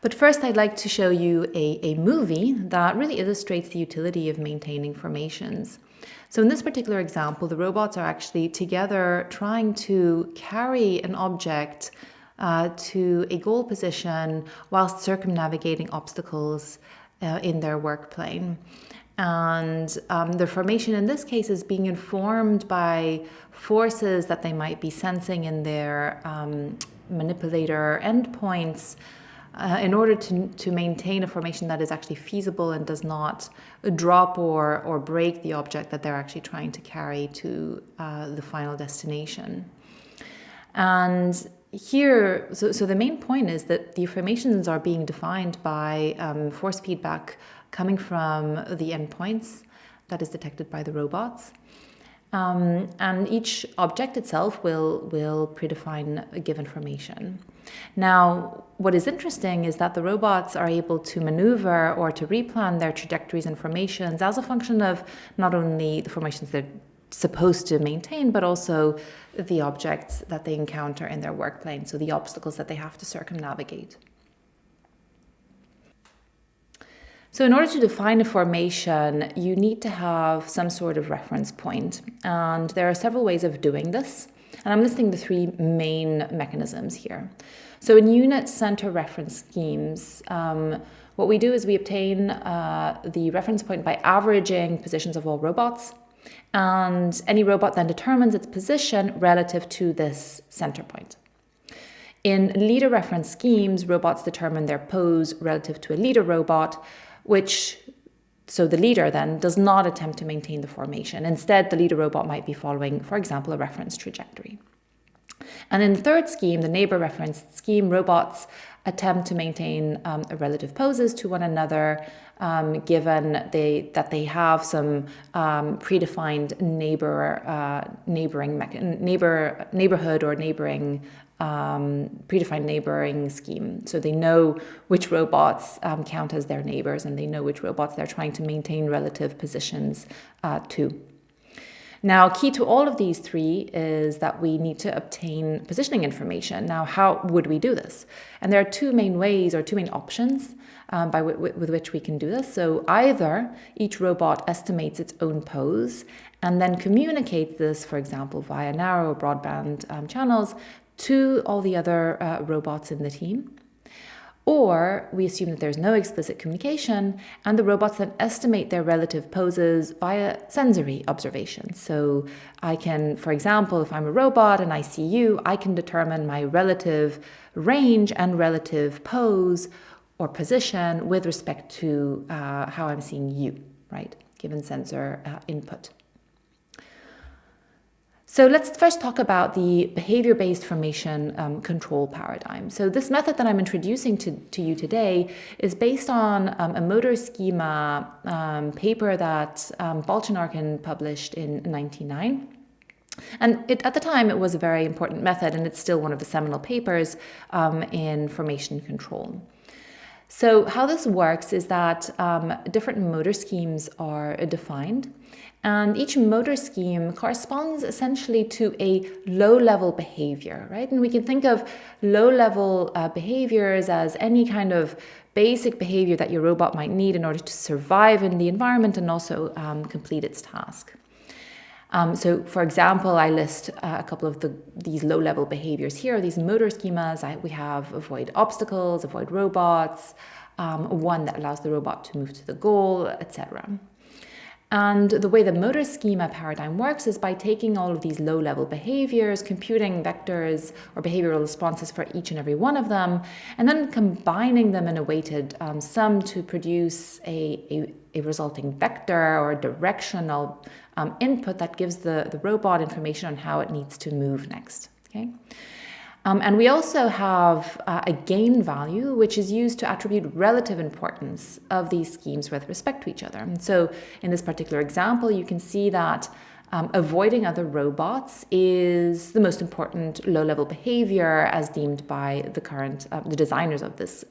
But first, I'd like to show you a movie that really illustrates the utility of maintaining formations. So in this particular example, the robots are actually together trying to carry an object to a goal position whilst circumnavigating obstacles in their work plane. And the formation in this case is being informed by forces that they might be sensing in their manipulator endpoints, in order to maintain a formation that is actually feasible and does not drop or break the object that they're actually trying to carry to the final destination. And here, so the main point is that the formations are being defined by force feedback coming from the endpoints that is detected by the robots. And each object itself will predefine a given formation. Now, what is interesting is that the robots are able to maneuver or to replan their trajectories and formations as a function of not only the formations they're supposed to maintain, but also the objects that they encounter in their work plane, so the obstacles that they have to circumnavigate. So in order to define a formation, you need to have some sort of reference point. And there are several ways of doing this. And I'm listing the three main mechanisms here. So in unit center reference schemes, what we do is we obtain the reference point by averaging positions of all robots. And any robot then determines its position relative to this center point. In leader reference schemes, robots determine their pose relative to a leader robot, so the leader then does not attempt to maintain the formation. Instead, the leader robot might be following, for example, a reference trajectory. And in the third scheme, the neighbor reference scheme, robots attempt to maintain relative poses to one another, given that they have some predefined neighborhood or neighboring predefined neighboring scheme. So they know which robots count as their neighbors, and they know which robots they're trying to maintain relative positions to. Now, key to all of these three is that we need to obtain positioning information. Now, how would we do this? And there are two main ways or two main options with which we can do this. So either each robot estimates its own pose and then communicates this, for example, via narrow or broadband channels to all the other robots in the team. Or we assume that there's no explicit communication and the robots then estimate their relative poses via sensory observations. So I can, for example, if I'm a robot and I see you, I can determine my relative range and relative pose or position with respect to how I'm seeing you, right? Given sensor input. So let's first talk about the behavior-based formation control paradigm. So this method that I'm introducing to you today is based on a motor schema paper that Balch and Arkin published in 1999. And at the time, it was a very important method, and it's still one of the seminal papers in formation control. So how this works is that different motor schemes are defined, and each motor scheme corresponds essentially to a low-level behavior, right? And we can think of low-level behaviors as any kind of basic behavior that your robot might need in order to survive in the environment and also complete its task. So, for example, I list a couple of these low-level behaviors here, these motor schemas. We have avoid obstacles, avoid robots, one that allows the robot to move to the goal, etc. And the way the motor schema paradigm works is by taking all of these low-level behaviors, computing vectors or behavioral responses for each and every one of them, and then combining them in a weighted sum to produce a resulting vector or directional input that gives the robot information on how it needs to move next. Okay. And we also have a gain value, which is used to attribute relative importance of these schemes with respect to each other. And so in this particular example, you can see that avoiding other robots is the most important low-level behavior as deemed by the designers of this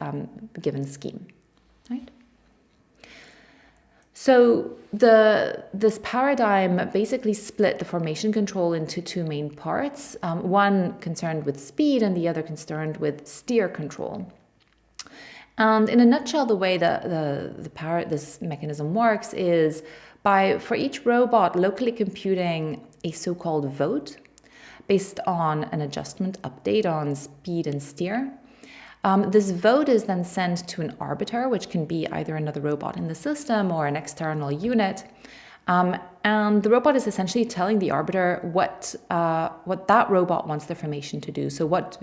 given scheme. Right? So this paradigm basically split the formation control into two main parts, one concerned with speed and the other concerned with steer control. And in a nutshell, the way this mechanism works is for each robot locally computing a so-called vote based on an adjustment update on speed and steer. This vote is then sent to an arbiter, which can be either another robot in the system or an external unit. And the robot is essentially telling the arbiter what that robot wants the formation to do. So what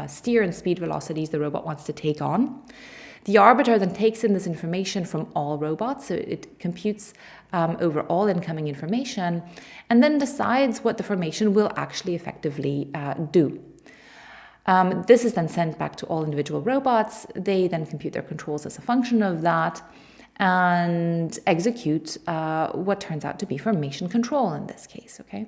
steer and speed velocities the robot wants to take on. The arbiter then takes in this information from all robots, so it computes over all incoming information, and then decides what the formation will actually effectively do. This is then sent back to all individual robots. They then compute their controls as a function of that and execute what turns out to be formation control in this case, okay?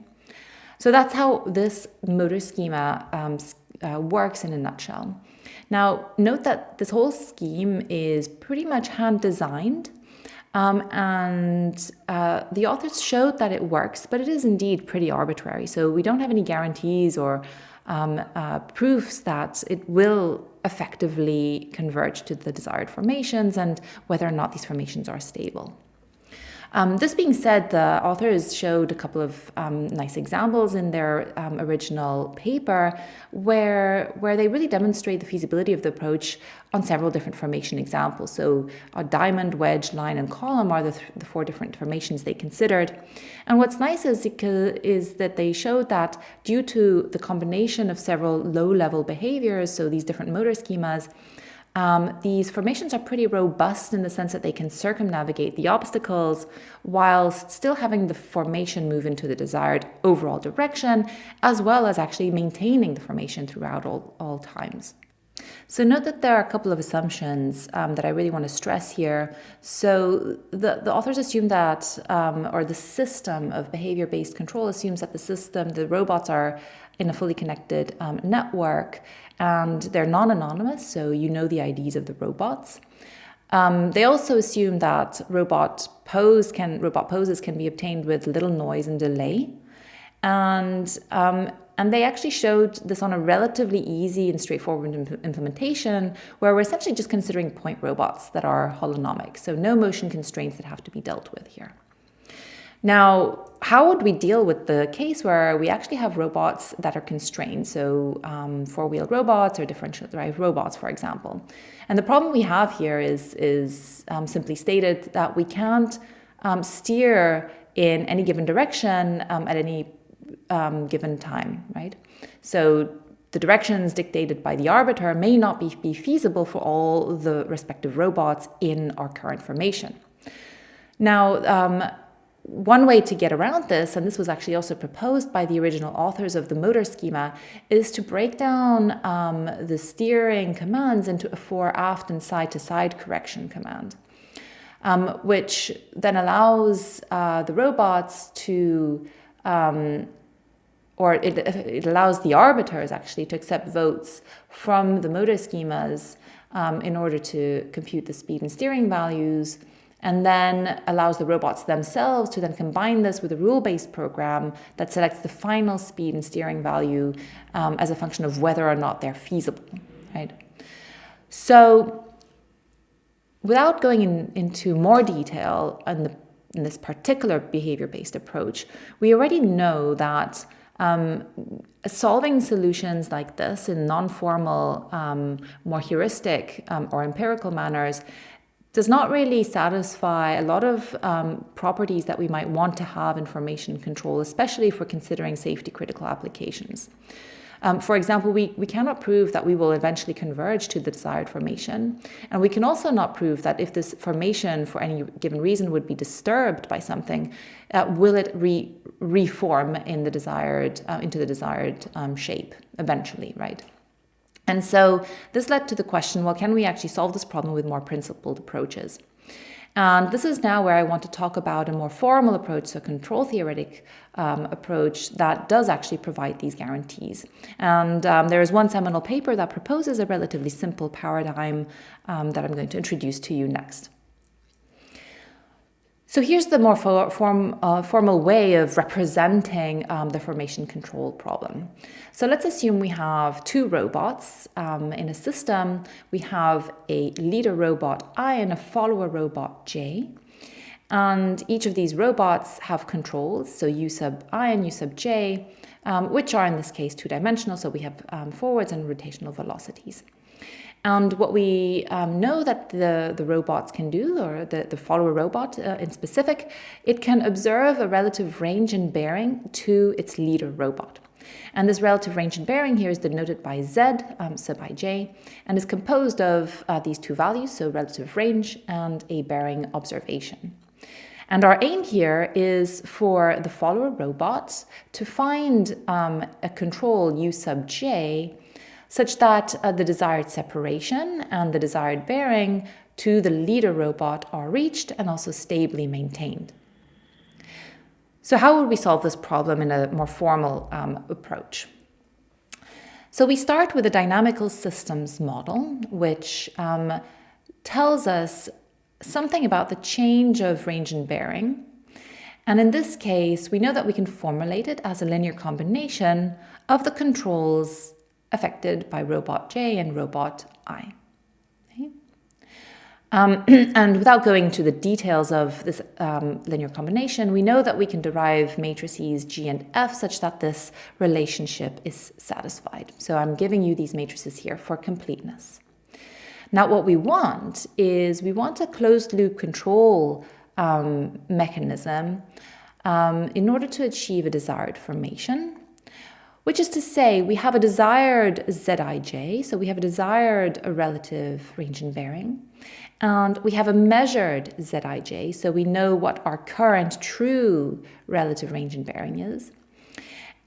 So that's how this motor schema works in a nutshell. Now, note that this whole scheme is pretty much hand-designed, and the authors showed that it works, but it is indeed pretty arbitrary. So we don't have any guarantees or proofs that it will effectively converge to the desired formations and whether or not these formations are stable. This being said, the authors showed a couple of nice examples in their original paper where they really demonstrate the feasibility of the approach on several different formation examples. So a diamond, wedge, line, and column are the four different formations they considered. And what's nice is that they showed that due to the combination of several low-level behaviors, so these different motor schemas, these formations are pretty robust in the sense that they can circumnavigate the obstacles whilst still having the formation move into the desired overall direction, as well as actually maintaining the formation throughout all times. So note that there are a couple of assumptions that I really want to stress here. So the authors assume that, or the system of behavior-based control assumes that the robots are in a fully connected network, and they're non-anonymous, so you know the IDs of the robots. They also assume that robot poses can be obtained with little noise and delay. And they actually showed this on a relatively easy and straightforward implementation where we're essentially just considering point robots that are holonomic, so no motion constraints that have to be dealt with here. Now, how would we deal with the case where we actually have robots that are constrained, so four-wheel robots or differential drive robots, for example? And the problem we have here is simply stated that we can't steer in any given direction at any given time, right? So the directions dictated by the arbiter may not be feasible for all the respective robots in our current formation. Now, one way to get around this, and this was actually also proposed by the original authors of the motor schema, is to break down the steering commands into a fore, aft, and side-to-side correction command, which then allows the robots to, or it allows the arbiters actually to accept votes from the motor schemas in order to compute the speed and steering values, and then allows the robots themselves to then combine this with a rule-based program that selects the final speed and steering value as a function of whether or not they're feasible, right? So without going into more detail in this particular behavior-based approach, we already know that solving solutions like this in non-formal, more heuristic or empirical manners does not really satisfy a lot of properties that we might want to have in formation control, especially if we're considering safety-critical applications. For example, we cannot prove that we will eventually converge to the desired formation, and we can also not prove that if this formation, for any given reason, would be disturbed by something, will it reform in the desired into the desired shape eventually, right? And so this led to the question, well, can we actually solve this problem with more principled approaches? And this is now where I want to talk about a more formal approach, so a control theoretic approach that does actually provide these guarantees. And there is one seminal paper that proposes a relatively simple paradigm that I'm going to introduce to you next. So here's the more formal way of representing the formation control problem. So let's assume we have two robots in a system. We have a leader robot I and a follower robot J. And each of these robots have controls, so U sub I and U sub J, which are in this case two-dimensional, so we have forwards and rotational velocities. And what we know that the robots can do, or the follower robot in specific, it can observe a relative range and bearing to its leader robot. And this relative range and bearing here is denoted by Z sub ij, and is composed of these two values, so relative range and a bearing observation. And our aim here is for the follower robot to find a control U sub j such that the desired separation and the desired bearing to the leader robot are reached and also stably maintained. So how would we solve this problem in a more formal approach? So we start with a dynamical systems model, which tells us something about the change of range and bearing. And in this case, we know that we can formulate it as a linear combination of the controls affected by robot J and robot I. Okay? And without going into the details of this linear combination, we know that we can derive matrices G and F such that this relationship is satisfied. So I'm giving you these matrices here for completeness. Now what we want is we want a closed loop control mechanism in order to achieve a desired formation, which is to say we have a desired Zij, so we have a desired relative range and bearing, and we have a measured Zij, so we know what our current true relative range and bearing is.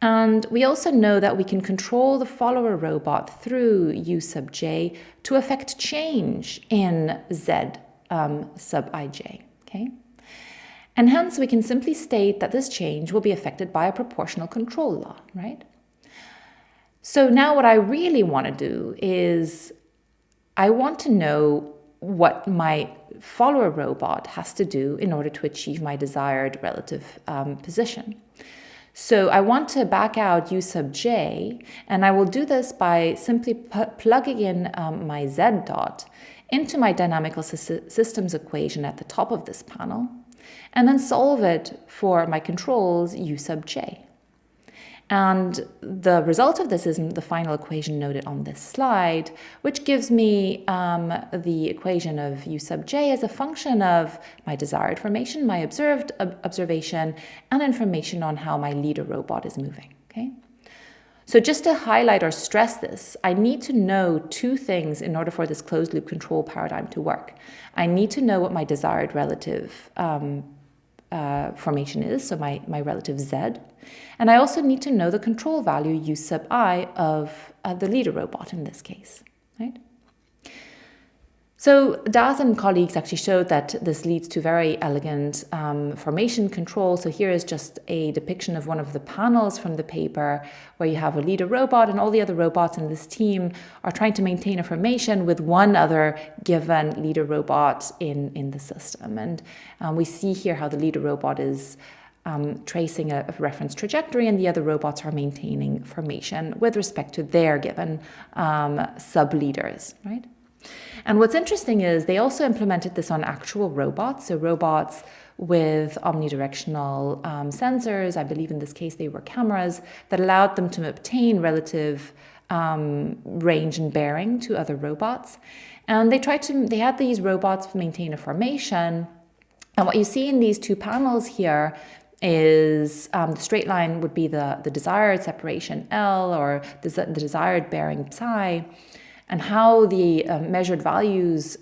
And we also know that we can control the follower robot through U sub j to affect change in Z sub ij, okay? And hence we can simply state that this change will be affected by a proportional control law, right? So now what I really want to do is I want to know what my follower robot has to do in order to achieve my desired relative position. So I want to back out U sub j, and I will do this by simply plugging in my Z dot into my dynamical systems equation at the top of this panel, and then solve it for my controls U sub j. And the result of this is the final equation noted on this slide, which gives me the equation of U sub j as a function of my desired formation, my observed observation, and information on how my leader robot is moving. Okay? So just to highlight or stress this, I need to know two things in order for this closed loop control paradigm to work. I need to know what my desired relative formation is, so my relative Z. And I also need to know the control value U sub I of the leader robot in this case, right? So Das and colleagues actually showed that this leads to very elegant formation control. So here is just a depiction of one of the panels from the paper where you have a leader robot and all the other robots in this team are trying to maintain a formation with one other given leader robot in the system. And we see here how the leader robot is tracing a reference trajectory and the other robots are maintaining formation with respect to their given sub-leaders, right? And what's interesting is they also implemented this on actual robots, so robots with omnidirectional sensors. I believe in this case they were cameras that allowed them to obtain relative range and bearing to other robots. And they had these robots maintain a formation. And what you see in these two panels here is the straight line would be the desired separation L, or the desired bearing psi, and how the measured values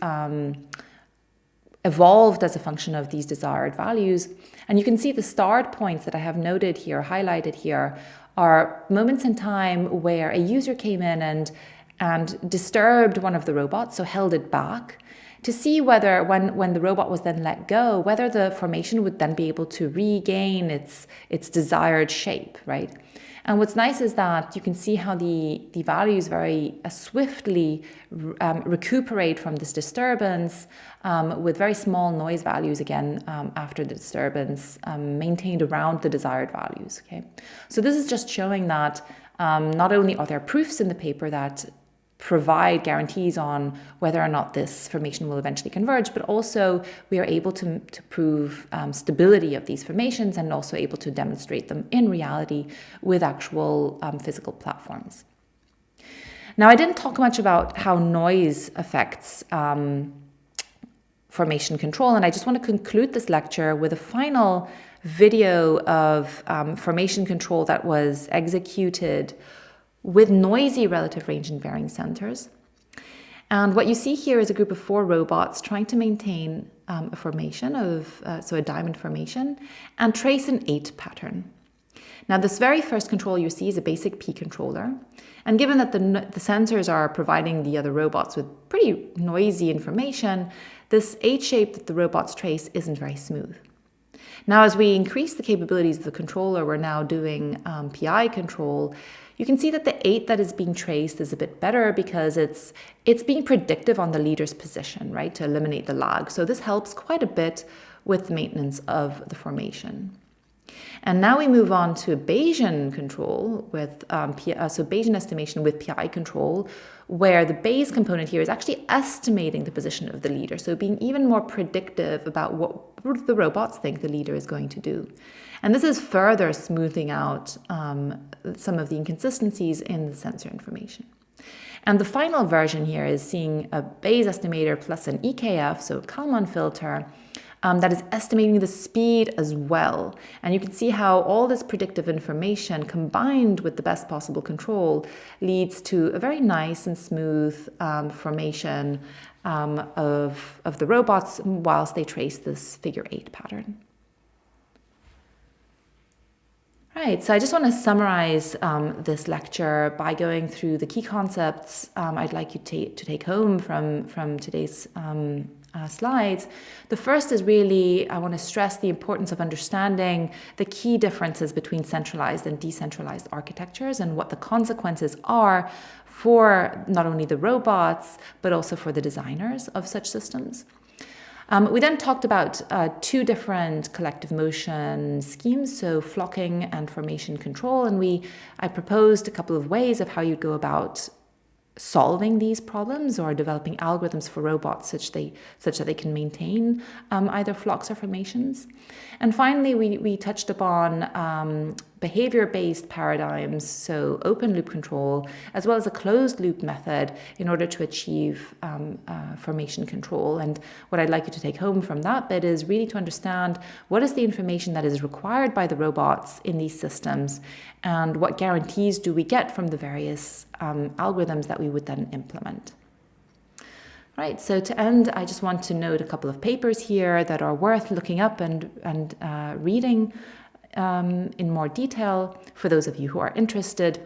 evolved as a function of these desired values. And you can see the starred points that I have noted here, highlighted here, are moments in time where a user came in and disturbed one of the robots, so held it back, to see whether when the robot was then let go, whether the formation would then be able to regain its desired shape, right? And what's nice is that you can see how the values very swiftly recuperate from this disturbance with very small noise values again after the disturbance maintained around the desired values. Okay, so this is just showing that not only are there proofs in the paper that provide guarantees on whether or not this formation will eventually converge, but also we are able to prove stability of these formations and also able to demonstrate them in reality with actual physical platforms. Now, I didn't talk much about how noise affects formation control, and I just want to conclude this lecture with a final video of formation control that was executed with noisy relative range invariant sensors. And what you see here is a group of 4 robots trying to maintain a formation of, so a diamond formation, and trace an 8 pattern. Now, this very first control you see is a basic P controller. And given that the sensors are providing the other robots with pretty noisy information, this 8 shape that the robots trace isn't very smooth. Now, as we increase the capabilities of the controller, we're now doing PI control. You can see that the 8 that is being traced is a bit better because it's being predictive on the leader's position, right, to eliminate the lag. So this helps quite a bit with the maintenance of the formation. And now we move on to Bayesian control with so Bayesian estimation with PI control, where the Bayes component here is actually estimating the position of the leader, so being even more predictive about what the robots think the leader is going to do. And this is further smoothing out some of the inconsistencies in the sensor information. And the final version here is seeing a Bayes estimator plus an EKF, so Kalman filter, that is estimating the speed as well. And you can see how all this predictive information combined with the best possible control leads to a very nice and smooth formation of the robots whilst they trace this figure 8 pattern. Right, so I just want to summarize this lecture by going through the key concepts I'd like you to take home from today's slides. The first is really, I want to stress the importance of understanding the key differences between centralized and decentralized architectures and what the consequences are for not only the robots, but also for the designers of such systems. We then talked about 2 different collective motion schemes, so flocking and formation control, and I proposed a couple of ways of how you go about solving these problems or developing algorithms for robots such that they can maintain either flocks or formations. And finally, we touched upon behavior-based paradigms, so open loop control, as well as a closed loop method in order to achieve formation control. And what I'd like you to take home from that bit is really to understand what is the information that is required by the robots in these systems and what guarantees do we get from the various algorithms that we would then implement. Right, so to end, I just want to note a couple of papers here that are worth looking up and reading in more detail for those of you who are interested.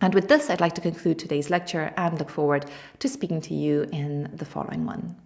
And with this, I'd like to conclude today's lecture and look forward to speaking to you in the following one.